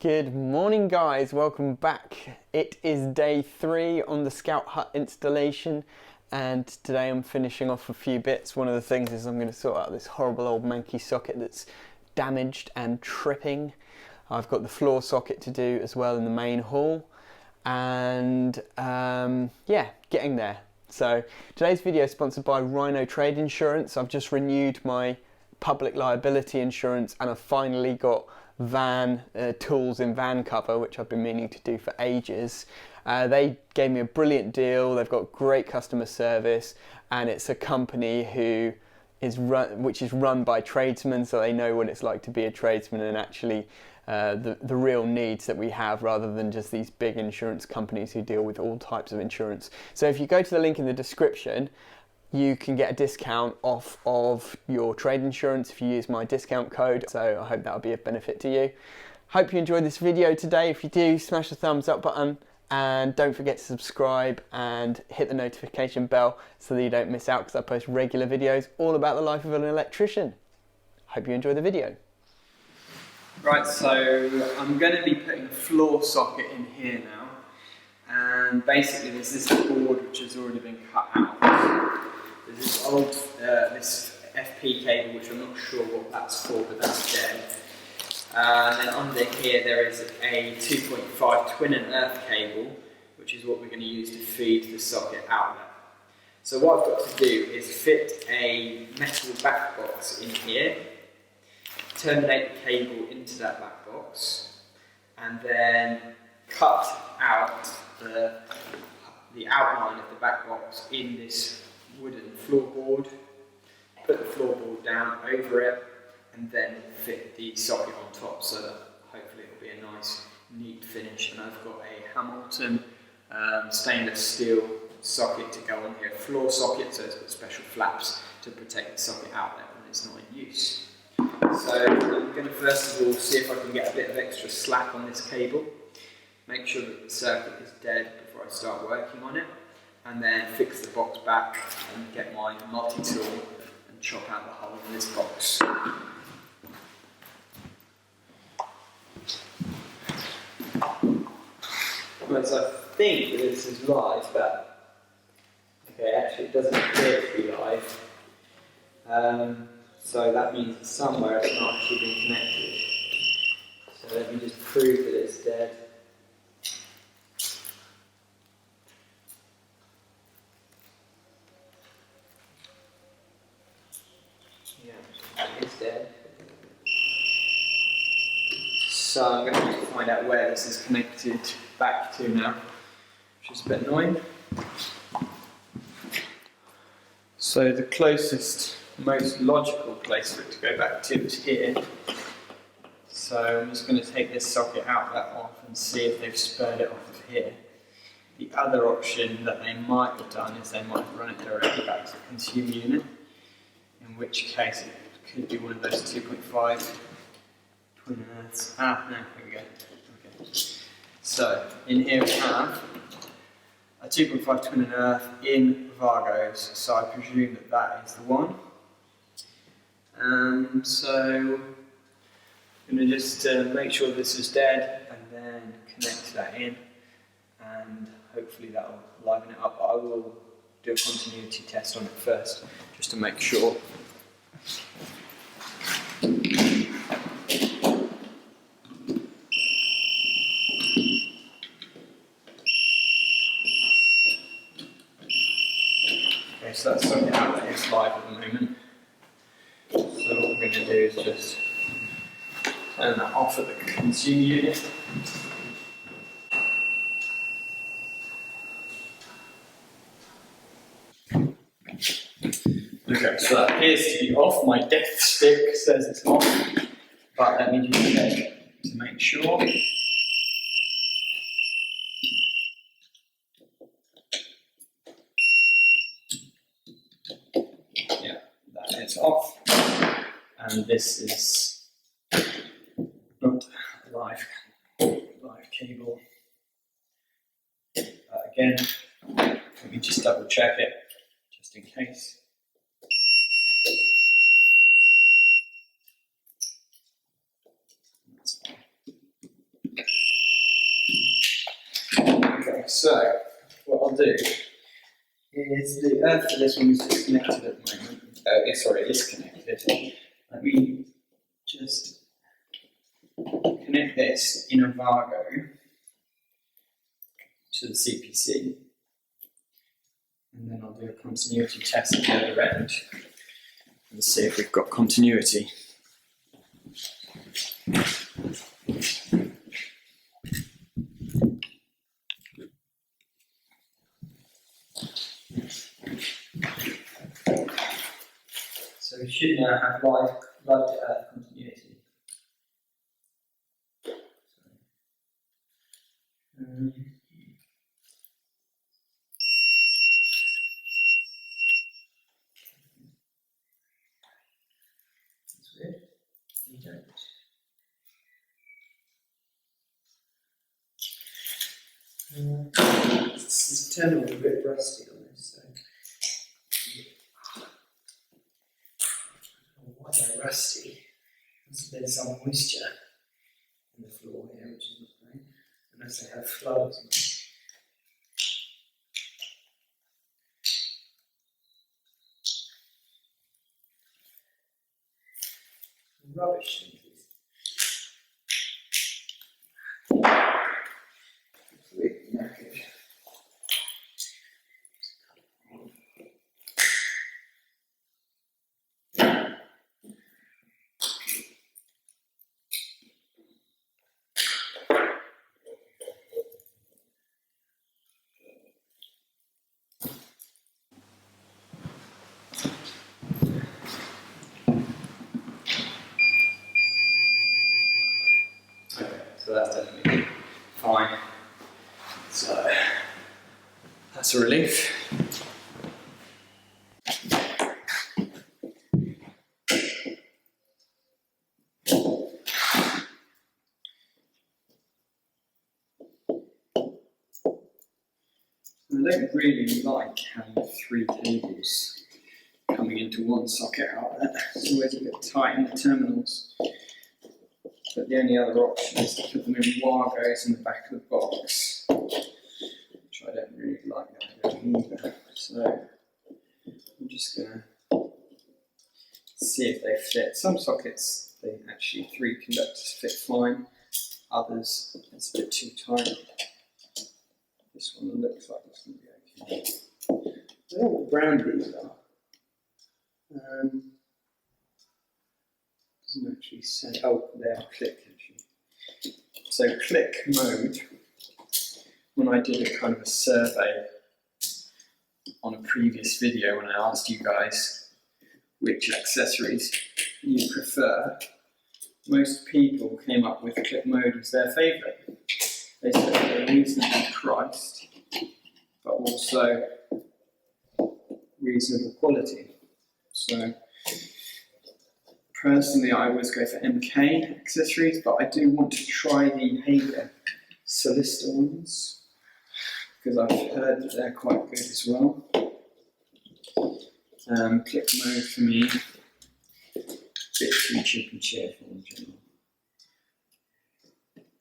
Good morning guys, welcome back. It is day 3 on the Scout Hut installation and today I'm finishing off a few bits. One of the things is I'm going to sort out this horrible old manky socket that's damaged and tripping. I've got the floor socket to do as well in the main hall and yeah, getting there. So today's video is sponsored by Rhino Trade Insurance. I've just renewed my public liability insurance and I've finally got van tools in van cover, which I've been meaning to do for ages. They gave me a brilliant deal. They've got great customer service and it's a company which is run by tradesmen, so they know what it's like to be a tradesman and actually the real needs that we have, rather than just these big insurance companies who deal with all types of insurance. So if you go to the link in the description, you can get a discount off of your trade insurance if you use my discount code. So I hope that'll be of benefit to you. Hope you enjoyed this video today. If you do, smash the thumbs up button and don't forget to subscribe and hit the notification bell so that you don't miss out, because I post regular videos all about the life of an electrician. Hope you enjoy the video. Right, so I'm going to be putting a floor socket in here now, and basically there's this board which has already been cut out. There's this old this FP cable which I'm not sure what that's for, but that's dead. And then under here there is a 2.5 twin and earth cable, which is what we're going to use to feed the socket outlet. So what I've got to do is fit a metal back box in here, terminate the cable into that back box, and then cut out the outline of the back box in this wooden floorboard, put the floorboard down over it, and then fit the socket on top so that hopefully it will be a nice neat finish. And I've got a Hamilton stainless steel socket to go on here, floor socket, so it's got special flaps to protect the socket outlet when it's not in use. So I'm going to first of all see if I can get a bit of extra slack on this cable, make sure that the circuit is dead before I start working on it, and then fix the box back and get my multi-tool and chop out the hole in this box. Right, so I think that this is live, but okay, actually it doesn't appear to be live. So that means that somewhere it's not actually been connected. So let me just prove that it's dead. Yeah, it's dead. So I'm going to have to find out where this is connected back to now, which is a bit annoying. So the closest, most logical place for it to go back to is here. So I'm just going to take this socket outlet off and see if they've spurred it off of here. The other option that they might have done is they might have run it directly back to the consumer unit, in which case it could be one of those 2.5 twin earths. Ah, no, here we go. Okay. So in here we have a 2.5 twin and earth in Vargos, so I presume that that is the one. So I'm going to just make sure this is dead and then connect that in, and hopefully that will liven it up. I will do a continuity test on it first, just to make sure. Okay, so that's something out that is live at the moment. So what we're going to do is just turn that off at the consumer unit. Okay, so that appears to be off. My death stick says it's off, but let me just check to make sure. Yeah, that is off, and this is not a live cable. Again, let me just double check it, just in case. That's fine. so what I'll do is the earth for this one is disconnected at the moment. Sorry, it is connected. Let me just connect this in a Vargo to the CPC, and then I'll do a continuity test at the other end and see if we've got continuity. So we should now have live to earth continuity. That's weird. You don't. This terminal is a bit rusty on this, so. Why they're rusty? Must have been some moisture in the floor here, which is not great, unless they have floods. Rubbish things. Completely knackered. So that's definitely fine. So that's a relief. I don't really like having 3 cables coming into one socket outlet. It's always a bit tight in the terminals. But the only other option is to put them in Wargos in the back of the box, which I don't really like that either. So I'm just going to see if they fit. Some sockets, they actually 3 conductors fit fine. Others, it's a bit too tight. This one looks like it's going to be okay. I don't know what brand these are. Doesn't actually say. Oh, they are click actually. So click mode. When I did a kind of a survey on a previous video, when I asked you guys which accessories you prefer, most people came up with click mode as their favourite. They said they're reasonably priced, but also reasonable quality. So personally, I always go for MK accessories, but I do want to try the Hager Solista ones because I've heard that they're quite good as well. Click mode for me, a bit too cheap and cheerful in general.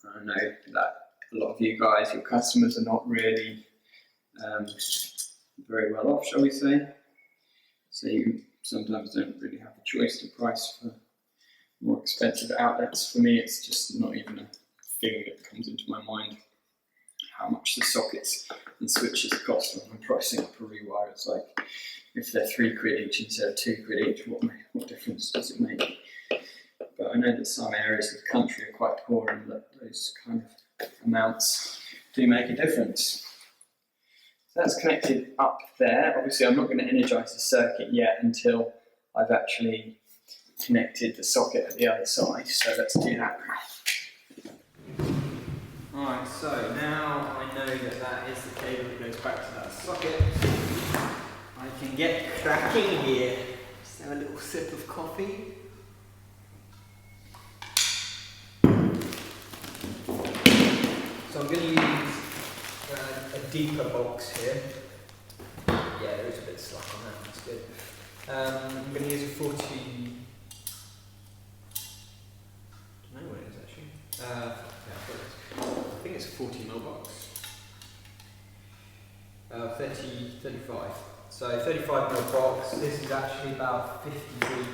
I know that a lot of you guys, your customers, are not really very well off, shall we say. So you sometimes don't really have a choice to price for more expensive outlets. For me, it's just not even a thing that comes into my mind how much the sockets and switches cost when I'm pricing up a rewire. It's like, if they're £3 each instead of £2 each, what difference does it make? But I know that some areas of the country are quite poor and that those kind of amounts do make a difference. So that's connected up there. Obviously, I'm not going to energise the circuit yet until I've actually connected the socket at the other side. So let's do that now. Alright, so now I know that that is the cable that goes back to that socket. I can get cracking here. Just have a little sip of coffee. So I'm going to use a deeper box here. Yeah, there is a bit of slack on that, that's good. I'm going to use a 40... I don't know what it is actually. Yeah, I think it's a 40mm box. 35. So 35mm box. This is actually about 50 feet.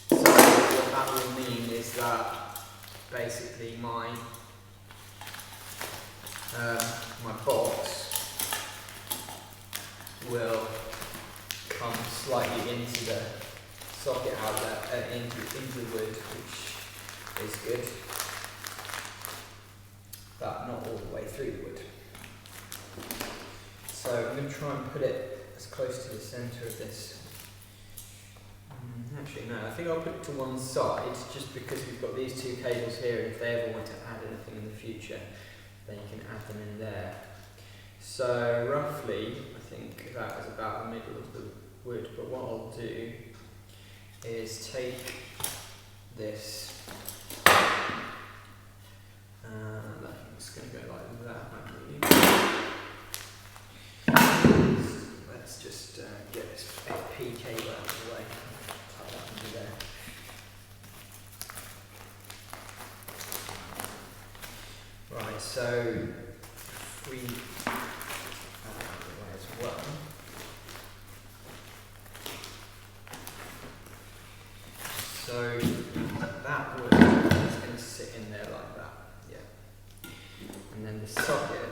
So what that will mean is that basically my box will come slightly into the socket outlet and into the wood, which is good, but not all the way through the wood. So I'm going to try and put it as close to the centre of this. Actually no, I think I'll put it to one side just because we've got these two cables here, and if they ever want to add anything in the future then you can add them in there. So roughly I think that is about the middle of the wood, but what I'll do is take this and I'm just going to go like that, let's just get this FP cable out of the way. Tie that into there. Right, so if we out of the way as well. So that wood is going to sit in there like that, yeah. And then the socket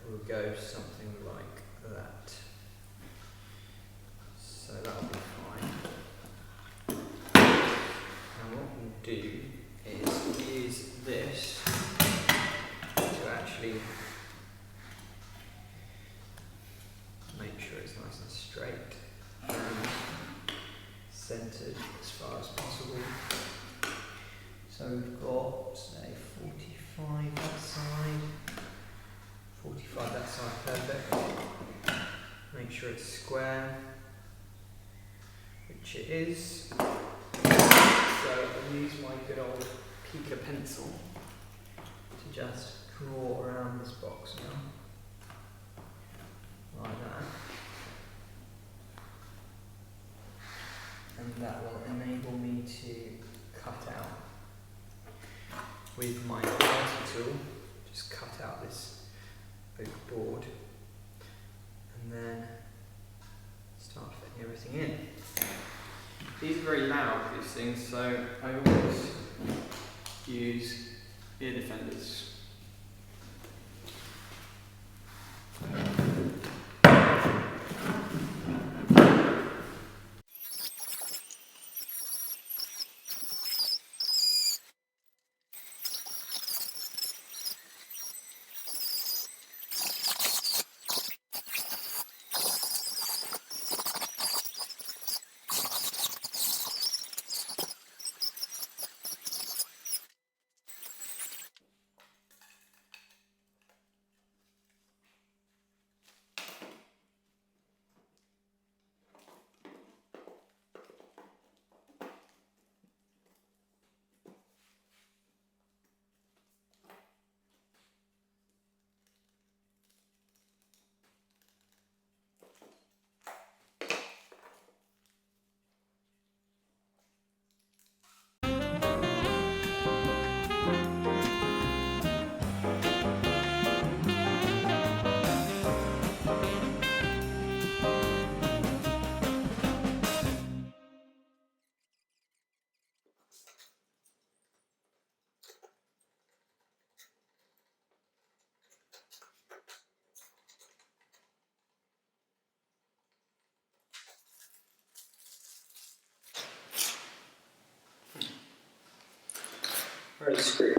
will go something like that. So that'll be fine. And what we'll do is use this to actually make sure it's nice and straight and centered as far as possible. So we've got, say, 45 that side, 45 that side, perfect. Make sure it's square, which it is. So I'll use my good old Pica pencil to just draw around this box now, like that. And that will enable me to cut out with my party tool, just cut out this oak board and then start fitting everything in. These are very loud, these things, so I always use ear defenders. Where are the screws?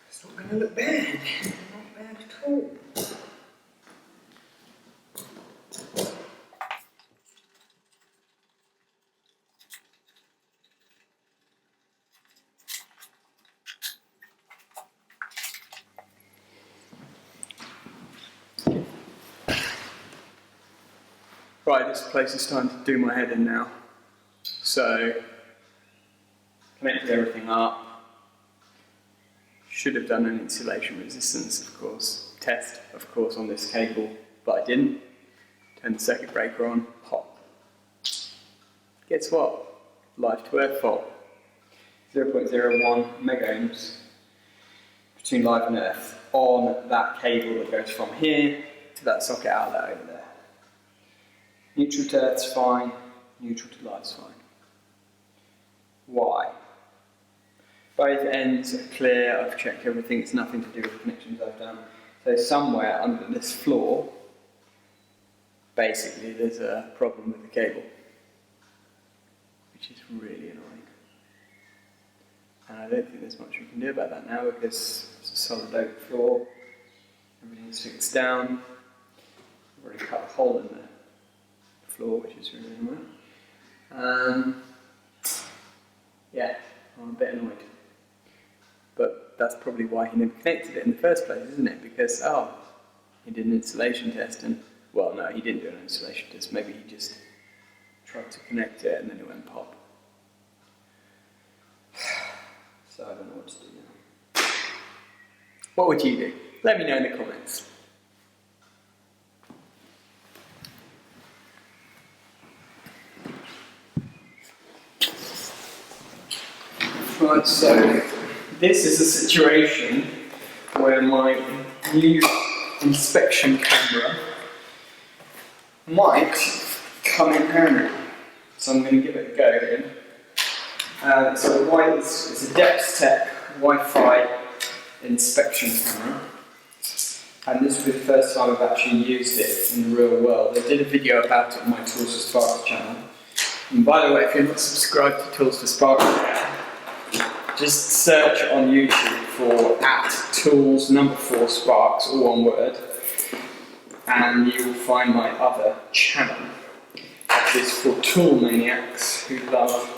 It's not going to look bad. Not bad at all. Right, this place is starting to do my head in now. So, connected everything up. Should have done an insulation resistance, of course, test, of course, on this cable, but I didn't. Turned the circuit breaker on, pop. Guess what? Life to earth fault. 0.01 mega ohms between live and earth on that cable that goes from here to that socket outlet over there. Neutral to earth's fine, neutral to light's fine. Why? Both ends are clear, I've checked everything, it's nothing to do with the connections I've done. So somewhere under this floor, basically there's a problem with the cable, which is really annoying. And I don't think there's much we can do about that now because it's a solid oak floor, everything's fixed down. I've already cut a hole in the floor, which is really annoying. Yeah, I'm a bit annoyed. But that's probably why he never connected it in the first place, isn't it? Because, he did an installation test and, well, no, he didn't do an installation test. Maybe he just tried to connect it and then it went pop. So I don't know what to do now. What would you do? Let me know in the comments. Right, so this is a situation where my new inspection camera might come in handy. So I'm going to give it a go again. So it's a DepthTech Wi-Fi inspection camera. And this will be the first time I've actually used it in the real world. I did a video about it on my Tools for Sparks channel. And by the way, if you're not subscribed to Tools for Sparks, just search on YouTube for @tools4sparks, all one word, and you will find my other channel, which is for tool maniacs who love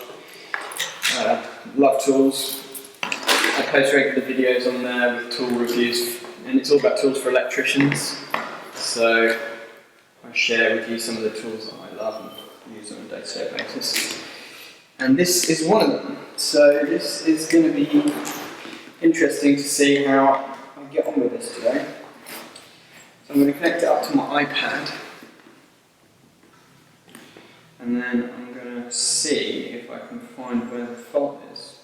tools. I post regular videos on there with tool reviews, and it's all about tools for electricians. So I share with you some of the tools that I love and use on a day-to-day basis. And this is one of them. So this is going to be interesting to see how I get on with this today. So I'm going to connect it up to my iPad. And then I'm going to see if I can find where the fault is.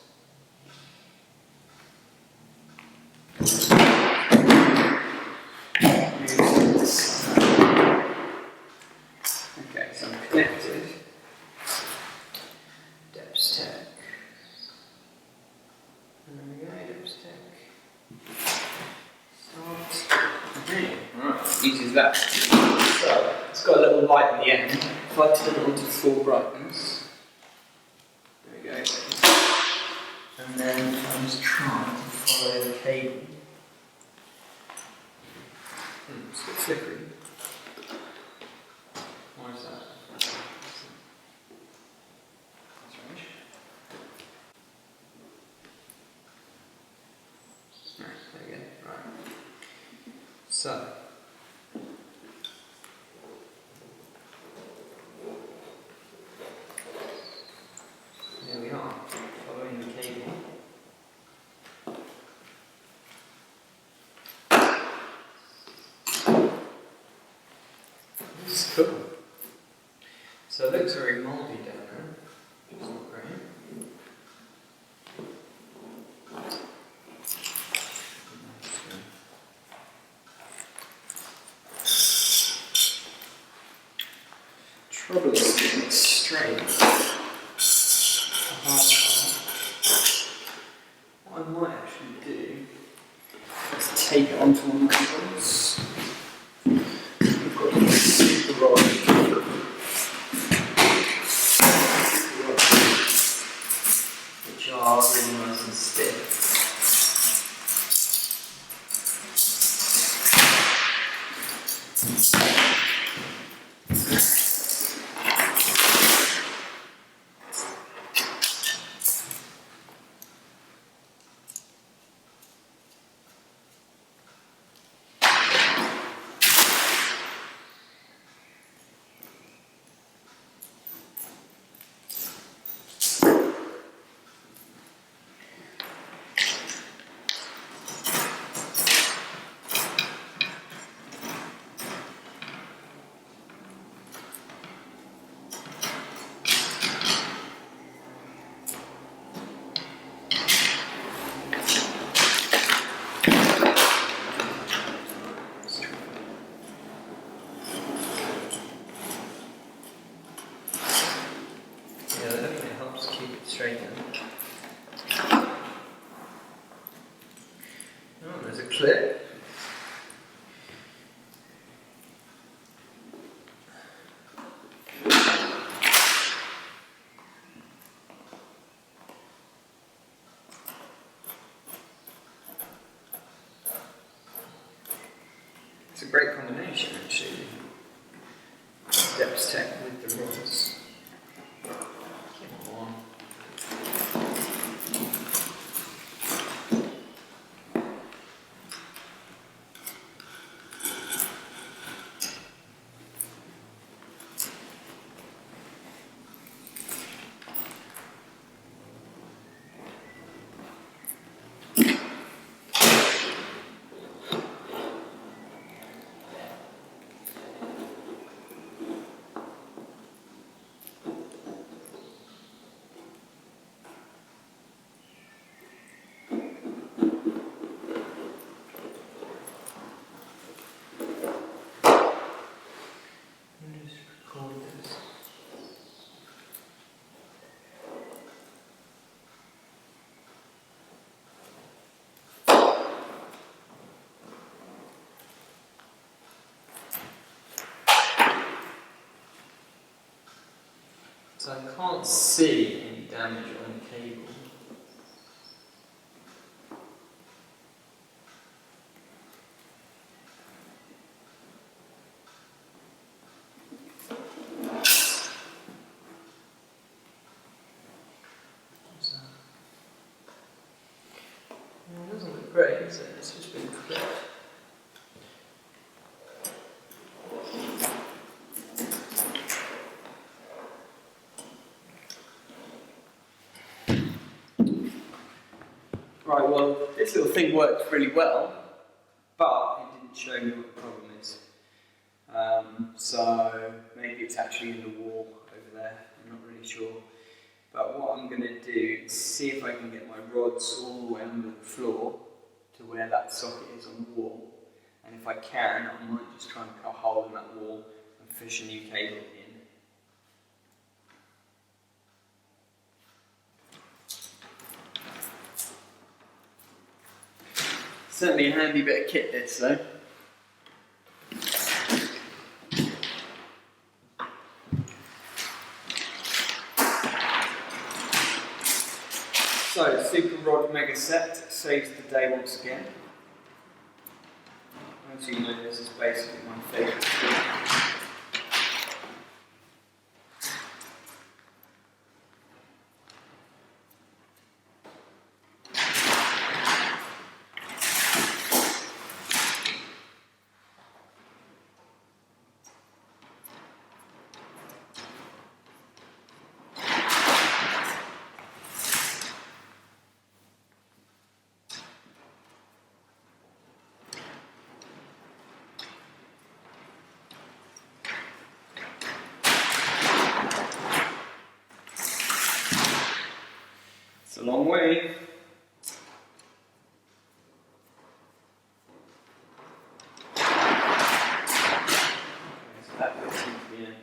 Okay, so I'm connected. DepthTech. There we go, DepthTech. Start. Okay, alright, easy as that. So, it's got a little light at the end. If I turn it on to full brightness. There we go. And then I'm just trying to follow the cable. It's a bit slippery. Why is that? That's strange. Right, there we go. Right. So. There we are, following the cable. This is cool. So it looks very mouldy down there, which is not great. Trouble is getting it straight. What I might actually do is take it onto one of my rods. I've got a super rod, which are really nice and stiff. Yeah, I think it helps keep it straight then. Oh, there's a clip. It's a great combination actually. Depth tech with the rods. Come on. Just record this. So I can't see any damage on the cable. What's that? Well, it doesn't look great, is it? It's just been clipped. Right, well, this little thing worked really well, but it didn't show me what the problem is. So maybe it's actually in the wall over there, I'm not really sure. But what I'm going to do is see if I can get my rods all the way under the floor to where that socket is on the wall. And if I can, I might just try and cut a hole in that wall and fish a new cable in. Certainly a handy bit of kit this though. So, Super Rod Mega Set saves the day once again. As you know, this is basically my favourite tool. It's a long way. So that bit seems to be in.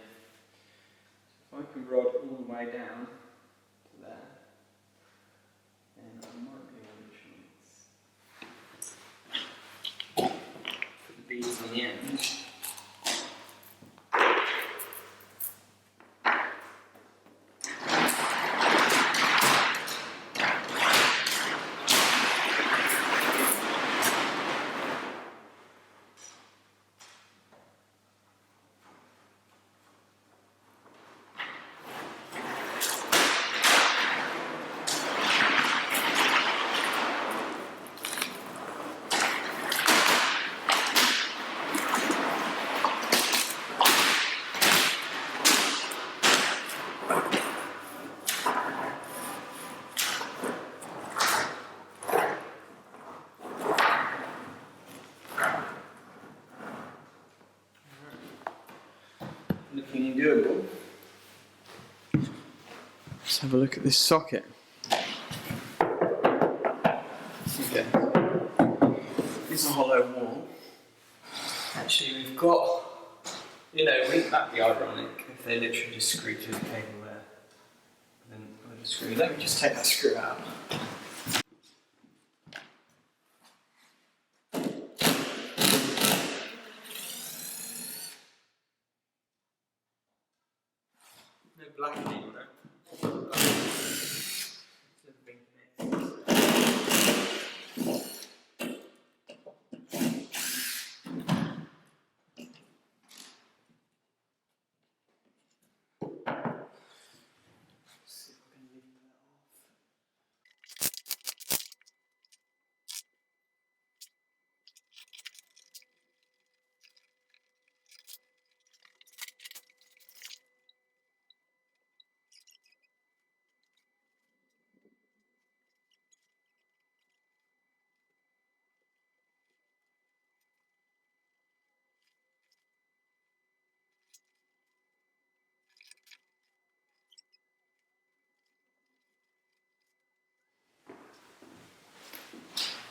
So if I can rod all the way down to there, then I might be able to put the beads on the end. Looking doable. Let's have a look at this socket. Okay. It's a hollow wall. Actually, we've got, wouldn't that be ironic if they literally just screwed through the cable there? screw. Let me just take that screw out. No blackening on it.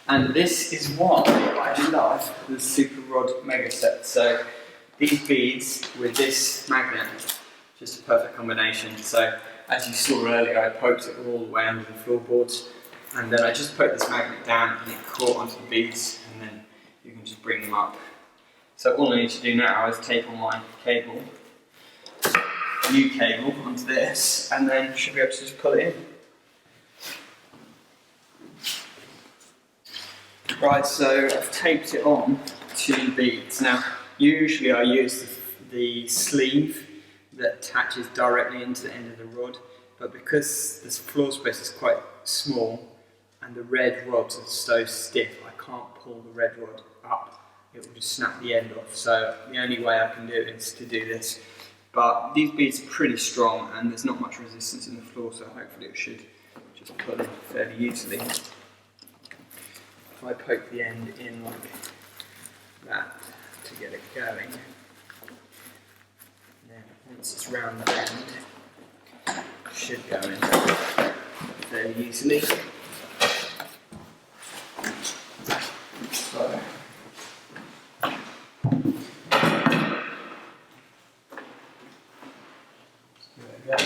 And this is why I love the Super Rod Mega Set. So these beads with this magnet, just a perfect combination. So as you saw earlier, I poked it all the way under the floorboards, and then I just put this magnet down and it caught onto the beads, and then you can just bring them up. So all I need to do now is tape on my cable, new cable, onto this, and then should be able to just pull it in. Right, so I've taped it on to the beads. Now, usually I use the sleeve that attaches directly into the end of the rod, but because this floor space is quite small and the red rods are so stiff, I can't pull the red rod up. It will just snap the end off. So the only way I can do it is to do this. But these beads are pretty strong and there's not much resistance in the floor, so hopefully it should just pull in fairly easily. If I poke the end in like that to get it going, then once it's round the end, it should go in fairly easily. So, there we go.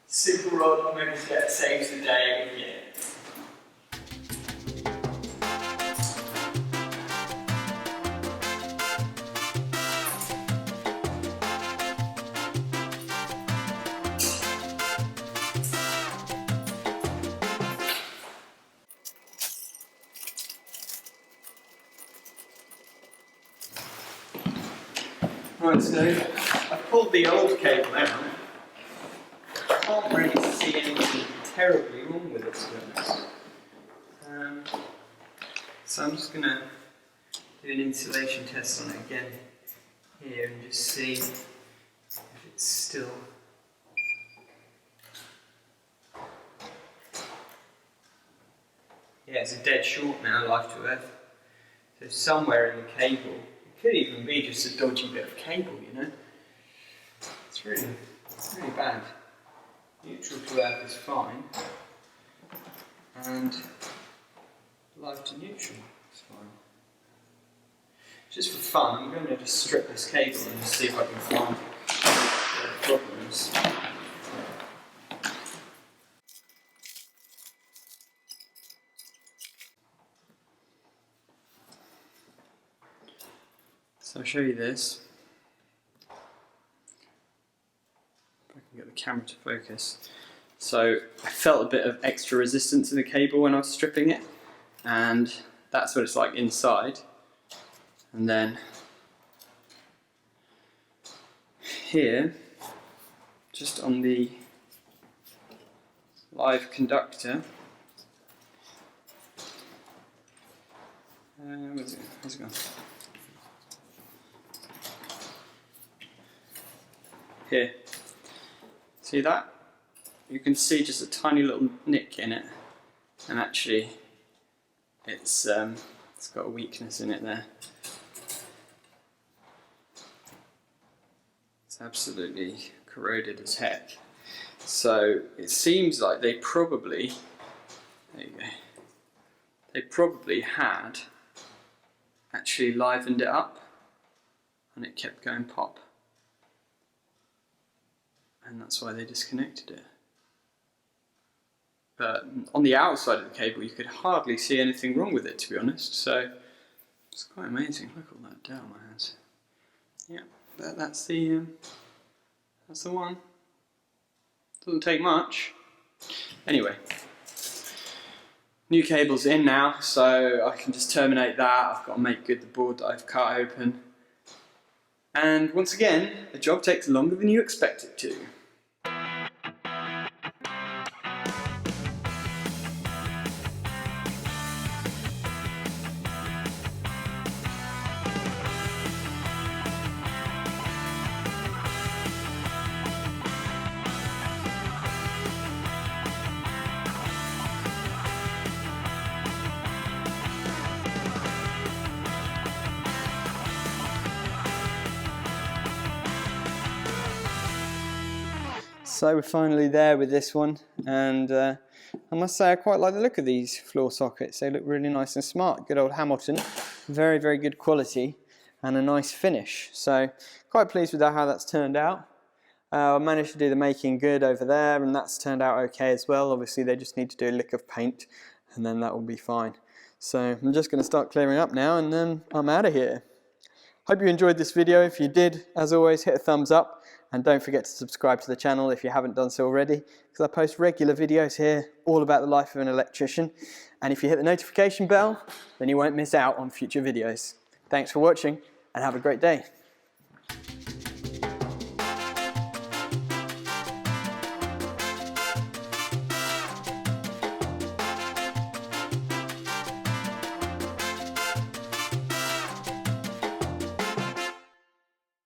Super Rod Mega Set saves the day again. Right, so I've pulled the old cable out. I can't really see anything terribly wrong with it, to be honest. So I'm just going to do an insulation test on it again here and just see if it's still... Yeah, it's a dead short now, life to earth. So somewhere in the cable, it could even be just a dodgy bit of cable, you know. It's really bad. Neutral to earth is fine, and life to neutral is fine. Just for fun, I'm going to just strip this cable and see if I can find problems. So I'll show you this. If I can get the camera to focus. So I felt a bit of extra resistance in the cable when I was stripping it, and that's what it's like inside. And then here, just on the live conductor. Where's it? Where's it gone? Here. See that? You can see just a tiny little nick in it, and actually it's got a weakness in it there. It's absolutely corroded as heck. So it seems like they probably, there you go, they probably had actually livened it up and it kept going pop. And that's why they disconnected it. But on the outside of the cable you could hardly see anything wrong with it, to be honest. So it's quite amazing. Look at all that down my hands. Yeah, that's the one. Doesn't take much. Anyway, new cable's in now, so I can just terminate that. I've got to make good the board that I've cut open. And once again, the job takes longer than you expect it to. So we're finally there with this one, and I must say I quite like the look of these floor sockets. They look really nice and smart. Good old Hamilton, very, very good quality and a nice finish. So quite pleased with how that's turned out. I managed to do the making good over there, and that's turned out okay as well. Obviously they just need to do a lick of paint and then that will be fine. So I'm just going to start clearing up now, and then I'm out of here. Hope you enjoyed this video. If you did, as always, hit a thumbs up. And don't forget to subscribe to the channel if you haven't done so already, because I post regular videos here all about the life of an electrician. And if you hit the notification bell, then you won't miss out on future videos. Thanks for watching and have a great day.